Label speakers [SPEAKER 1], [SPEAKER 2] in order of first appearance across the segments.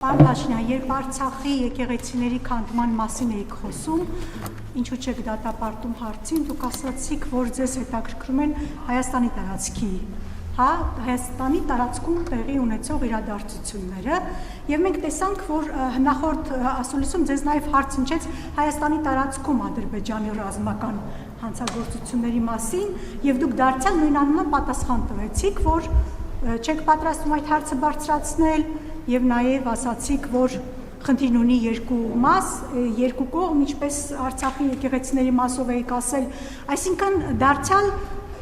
[SPEAKER 1] Պարոն Փաշինյան, երբ Արցախի եկեղեցիների քանդման մասին էիք խոսում, ինչու չեք դատապարտում հարցին, դուք ասացիք, որ ձեզ հետաքրքրում են Հայաստանի տարածքի, Հայաստանի տարածքում տեղի ունեցող իրադարձությունները, եւ մենք տեսանք, որ նախորդ ասուլիսում ձեզ նաեւ հարց հնչեց Հայաստանի տարածքում Ադրբեջանի ռազմական հանցագործությունների մասին, եւ դուք դարձյալ նույնանուն պատասխան տվեցիք, որ չեք պատրաստվում այդ հարցը բարձրացնել եւ նաեւ ասացիք, որ խնդիրն ունի երկու մաս, երկու կողմ, ինչպես Արցախի եկեղեցիների մասով եք ասել, այսինքն դարձյալ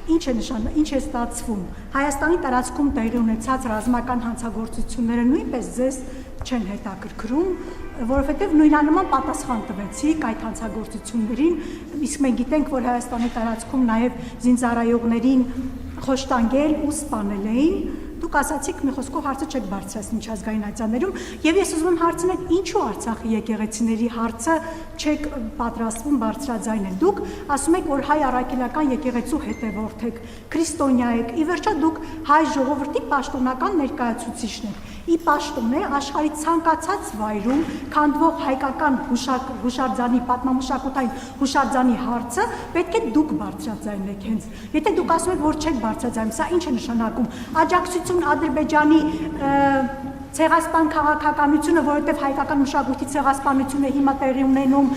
[SPEAKER 1] ինչ է նշանակում, ինչ է ստացվում։ Հայաստանի տարածքում տեղի ունեցած ռազմական հանցագործությունները նույնպես ձեզ չեն հետաքրքրում, որովհետև նույնանման պատասխան տվեցիք այդ հանցագործություններին, իսկ մենք գիտենք, որ Հայաստանի տարածքում նաև զինծառայողներին խոշտանգել ու սպանել էին։ Դուք ասացիք մի խոսքով հարցը չեք բարձրացնում միջազգային ատյաններում, եւ ես ուզում եմ հարցնել, ինչու Արցախի եկեղեցիների հարցը չեք պատրաստվում բարձրաձայնել։ Դուք ասում եք, որ հայ առաքելական եկեղեցու հետևորդ եք, քրիստոնյա եք, ի վերջո դուք հայ ժողովրդի պաշտոնական ներկայացուցիչն եք։ Ի պաշտոն է աշխարհի ցանկացած վայրում քանդվող հայկական հուշարձանի պատմամշակութային հուշարձանի հարցը պետք է դուք բարձրաձայնեք հենց։ Եթե դուք ասում եք, որ չեք բարձրաձայնում, սա ինչ է նշանակում։ Աջակցություն Ադրբեջանի ցեղասպան քաղաքականությունը, որովհետև հայկական մշակույթի ցեղասպանությունը հիմա տեղի ունենում,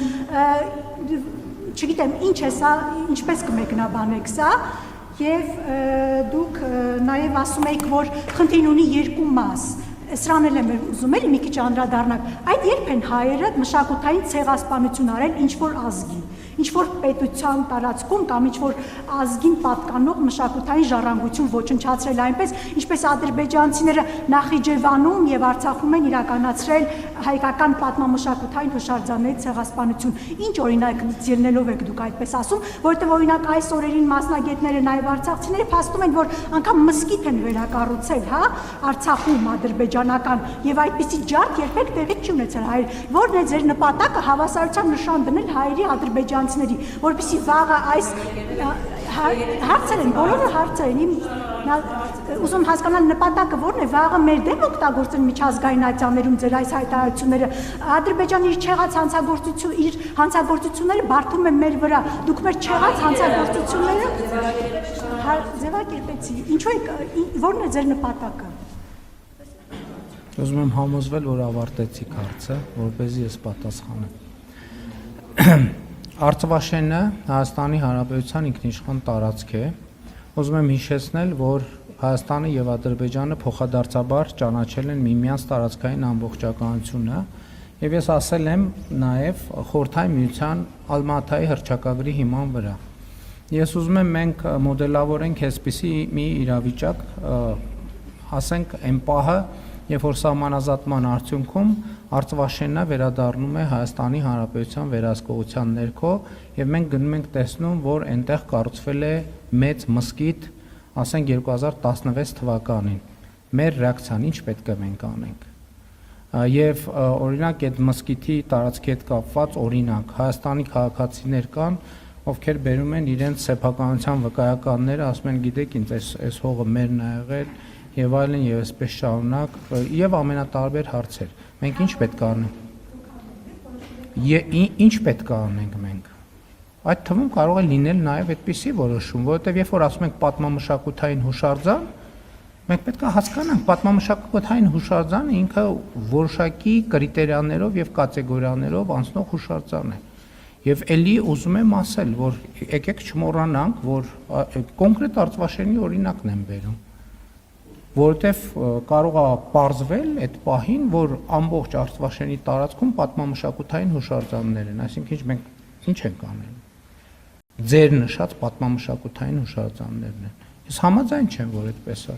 [SPEAKER 1] չգիտեմ, ինչ է սա, ինչպես կմեկնաբանեք սա, եւ դուք նաեւ ասում եք, որ խնդիրն ունի երկու մաս։ Սրան էլ եմ ուզում էլի մի քիչ անդրադառնալ։ Այդ երբ են հայերը մշակութային ցեղասպանություն արել ինչ-որ ազգի, ինչ-որ պետության տարածքում կամ ինչ-որ ազգին պատկանող մշակութային ժառանգություն ոչնչացրել այնպես, ինչպես ադրբեջանցիները Նախիջևանում եւ Արցախում են իրականացրել հայկական պատմամշակութային հուշարձանների ցեղասպանություն։ Ինչ օրինակ ելնելով եք դուք այդպես ասում, որովհետեւ օրինակ այս օրերին մասնագետները նաեւ արցախցիները փաստում են, որ անգամ մզկիթ են վերակառուցել, Արցախում ադրբեջանական եւ այդպիսի ջարդ երբեք տեղի չի ունեցել հայեր։ Որն է ձեր նպատակը հավասարության նշան դնել հայերի ադրբեջանցիների, որպեսզի վաղը այս հարցեր են, բոլորը հարցեր են, ուզում հասկանալ նպատակը որն է, վաղը մեր դեմ օգտագործել միջազգային ատյաններում ձեր այս հայտարարությունները, Ադրբեջանը իր չեղած հանցագործությունները բարդում է մեր վրա, դուք մեր չեղած հանցագործությունները ձևակերպեցի, ինչու եք, որն է ձեր նպատակը։
[SPEAKER 2] Ուզում եմ համոզվել, որ ավարտեցիք հարցը, որպեսզի ես պատասխանեմ։ Արցվաշենը Հայաստանի Հանրապետության ինքնիշխան տարածք է։ Ուզում եմ հիշեցնել, որ Հայաստանը եւ Ադրբեջանը փոխադարձաբար ճանաչել են միմյանց տարածքային ամբողջականությունը, եւ ես ասել եմ նաեւ Խորհրդային Միության Ալմատայի հռչակագրի հիման վրա։ Ես ուզում եմ մենք մոդելավորենք այսպիսի մի իրավիճակ, ասենք այն պահը, երբ որ սահմանազատման արդյունքում Արցվաշենը վերադառնում է Հայաստանի Հանրապետության վերահսկողության ներքո եւ մենք գնում ենք տեսնում, որ այնտեղ կառուցվել է մեծ մզկիթ, ասենք 2016 թվականին։ Մեր ռեակցիան ինչ պետք է մենք անենք։ Եվ օրինակ այդ մզկիթի տարածքի հետ կապված օրինակ Հայաստանի քաղաքացիներ կան, ովքեր բերում են իրենց սեփականության վկայականները, ասում են, գիտեք, ինձ այս հողը մերն է եղել եւ այլն եւ այսպես շարունակ եւ ամենատարբեր հարցեր։ Մենք ինչ պետք է անենք։ Ինչ պետք է անենք մենք։ Այդ թվում կարող է լինել նաեւ այդպիսի որոշում, որովհետեւ երբ որ ասում ենք պատմամշակութային հուշարձան, մենք պետք է հասկանանք պատմամշակութային հուշարձանը ինքը որոշակի կրիտերիաներով եւ կատեգորիաներով անցնող հուշարձան է։ Եվ ելի ուզում եմ ասել, որ եկեք չմոռանանք, որ կոնկրետ Արցվաշենի օրինակն եմ բերում, որովհետև կարող է պարզվել այդ պահին, որ ամբողջ Արցվաշենի տարածքում պատմամշակութային հուշարձաններ են, այսինքն մենք ինչ ենք անել։ Ձեր նշած պատմամշակութային հուշարձաններն են։ Ես համաձայն չեմ, որ այդպես է։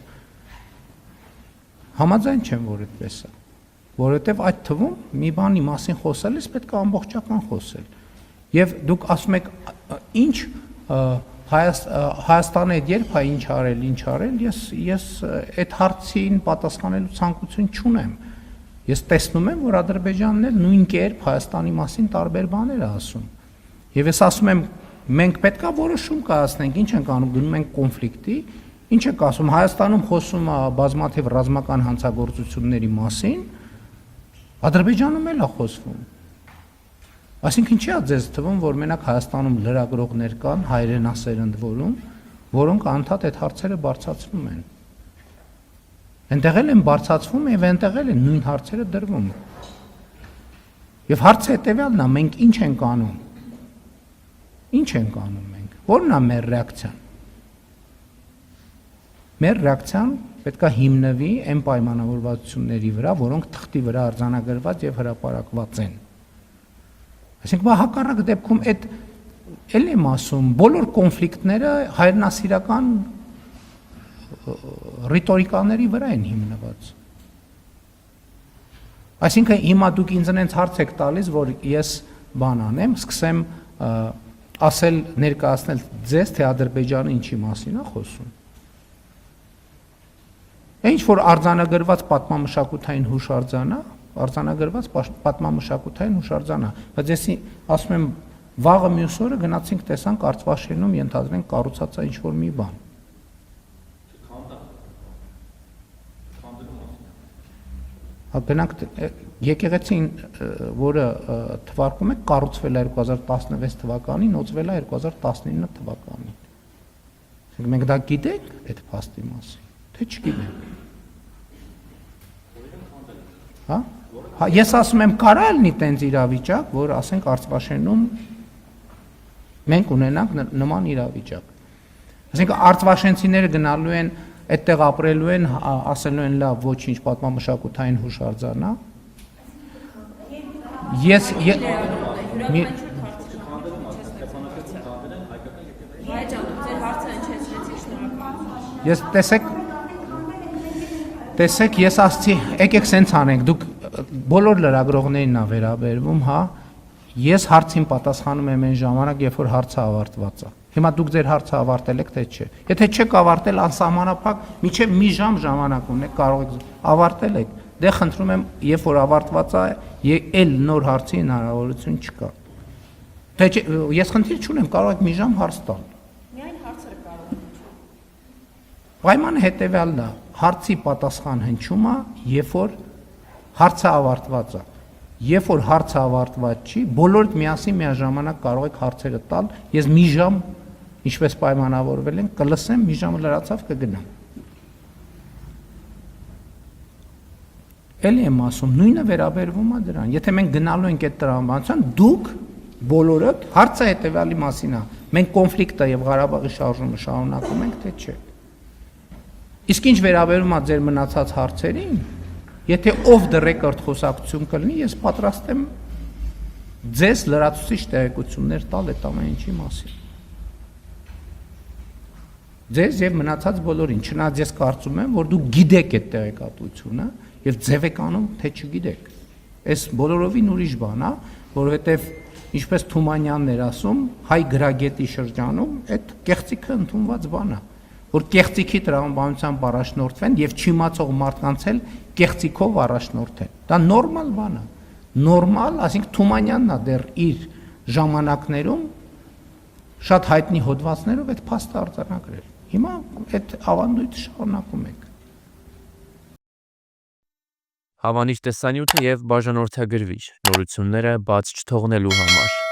[SPEAKER 2] Համաձայն չեմ, որ այդպես է, որովհետև այդ թվում մի բանի մասին խոսելիս պետք է ամբողջական խոսել։ Եվ դուք ասում եք, ինչ Հայաստանը այդ երբ է ինչ արել, ես այդ հարցին պատասխանելու ցանկություն չունեմ։ Ես տեսնում եմ, որ Ադրբեջանն էլ նույն կերպ Հայաստանի մասին տարբեր բաներ է ասում։ Եվ ես ասում եմ, մենք պետք է որոշում կայացնենք, ինչ ենք անում, գնում ենք կոնֆլիկտի, ինչ եք ասում, Հայաստանում խոսում է բազմաթիվ ռազմական հանցագործությունների մասին, Ադրբեջանում էլ է խոսվում։ Այսինքն չի ձեզ թվում, որ մենակ Հայաստանում լրագրողներ կան, հայրենասերնդվորում, որոնք անդադ այդ հարցերը բարձրացնում են։ Այնտեղ էլ են բարձրացվում եւ այնտեղ էլ են նույն հարցերը դրվում։ Եվ հարցը հետեւյալն է, մենք ինչ ենք անում։ Ինչ ենք անում մենք։ Որն է մեր ռեակցիան։ Մեր ռեակցիան պետք է հիմնվի այն պայմանավորվածությունների վրա, որոնք թղթի վրա արձանագրված եւ հրապարակված են։ Այսինքն հակառակ դեպքում այդ էլ եմ ասում, բոլոր կոնֆլիկտները հայրենասիրական ռիտորիկաների վրա են հիմնված։ Այսինքն հիմա դուք ինձ այնց հարց եք տալիս, որ ես բան անեմ, սկսեմ ասել ներկայացնել ձեզ, թե Ադրբեջանը ինչի մասին է խոսում։ Ինչ որ արձանագրված պատմամշակութային հուշարձան է, արձանագրված պատմամշակութային հուշարձան է, բայց ես ասում եմ վաղը մյուս օրը գնացինք տեսանք Արցվաշենում ենթադրենք կառուցած է ինչ-որ մի բան։ Գնանք եկեղեցին, որը թվարկում է կառուցվել է 2016 թվականին, նոծվել է 2019 թվականին։ Մենք դա գիտենք այդ փաստի մասին, թե չգիտենք։ Հա, ես ասում եմ կարա լինի տենց իրավիճակ, որ ասենք Արցվաշենում մենք ունենանք նման իրավիճակ։ Այսինքն արցվաշենցիները գնալու են, այդտեղ ապրելու են, ասելու են լավ, ոչինչ պատմամշակութային հուշարձան է։ Ես տեսեք, ես ասացի, եկեք սենց անենք, դուք բոլոր լրագրողներին ա վերաբերվում, հա, ես հարցին պատասխանում եմ այն ժամանակ, երբ որ հարցը ավարտված է։ Հիմա դուք ձեր հարցը ավարտել եք, թե չէ։ Եթե չեք ավարտել անսահմանափակ, մինչև մի ժամ ժամանակ ունեք, կարող եք ավարտել եք։ Դե խնդրում եմ, երբ որ ավարտված է, էլ նոր հարցի հնարավորություն չկա։ Թե ես խնդիր չունեմ, կարող եք մի ժամ հարց տալ։
[SPEAKER 3] Միայն հարցերը կարող են։
[SPEAKER 2] Պայմանը հետևյալն է, հարցի պատասխան հնչում է, երբ որ հարցը ավարտված է։ Երբ որ հարցը ավարտված չի, բոլորդ միասին միաժամանակ կարող եք հարցերը տալ, ես մի ժամ, ինչպես պայմանավորվել ենք, կլսեմ, մի ժամը լրացավ կգնամ։ Էլի եմ ասում, նույնը վերաբերվում է դրան, եթե մենք գնալու ենք այդ տրամաբանության, դուք բոլորդ հարցը հետևյալի մասին է, մենք կոնֆլիկտը եւ Ղարաբաղի շարժումը շարունակում ենք, թե չէ։ Իսկ ինչ վերաբերում է ձեր մնացած հարցերին, եթե off the record խոսակցություն կլինի, ես պատրաստ եմ ձեզ լրացուցիչ տեղեկություններ տալ այդ ամեն ինչի մասին։ Ձեզ եւ մնացած բոլորին, չնայած ես կարծում եմ, որ դուք գիտեք այդ տեղեկատվությունը եւ ձև եք անում, թե չգիտեք։ Այս բոլորովին ուրիշ բան է, որովհետեւ ինչպես Թումանյանն էր ասում, հայ գրագետի շրջանում այդ կեղծիքը ընդունված բան է, որ կեղծիքի տրամաբանությամբ առաջնորդվեն եւ չիմացող մարդկանց էլ կեղծիքով առաջնորդեն։ Դա նորմալ բան է։ Նորմալ, այսինքն Թումանյանն է դեռ իր ժամանակներում շատ հայտնի հոդվածներով այդ փաստը արձանագրել։ Հիմա այդ ավանդույթը շարունակում ենք։
[SPEAKER 4] Հավանիչ տեսանյութը եւ բաժանորդագրվիչ նորությունները բաց չթողնելու համար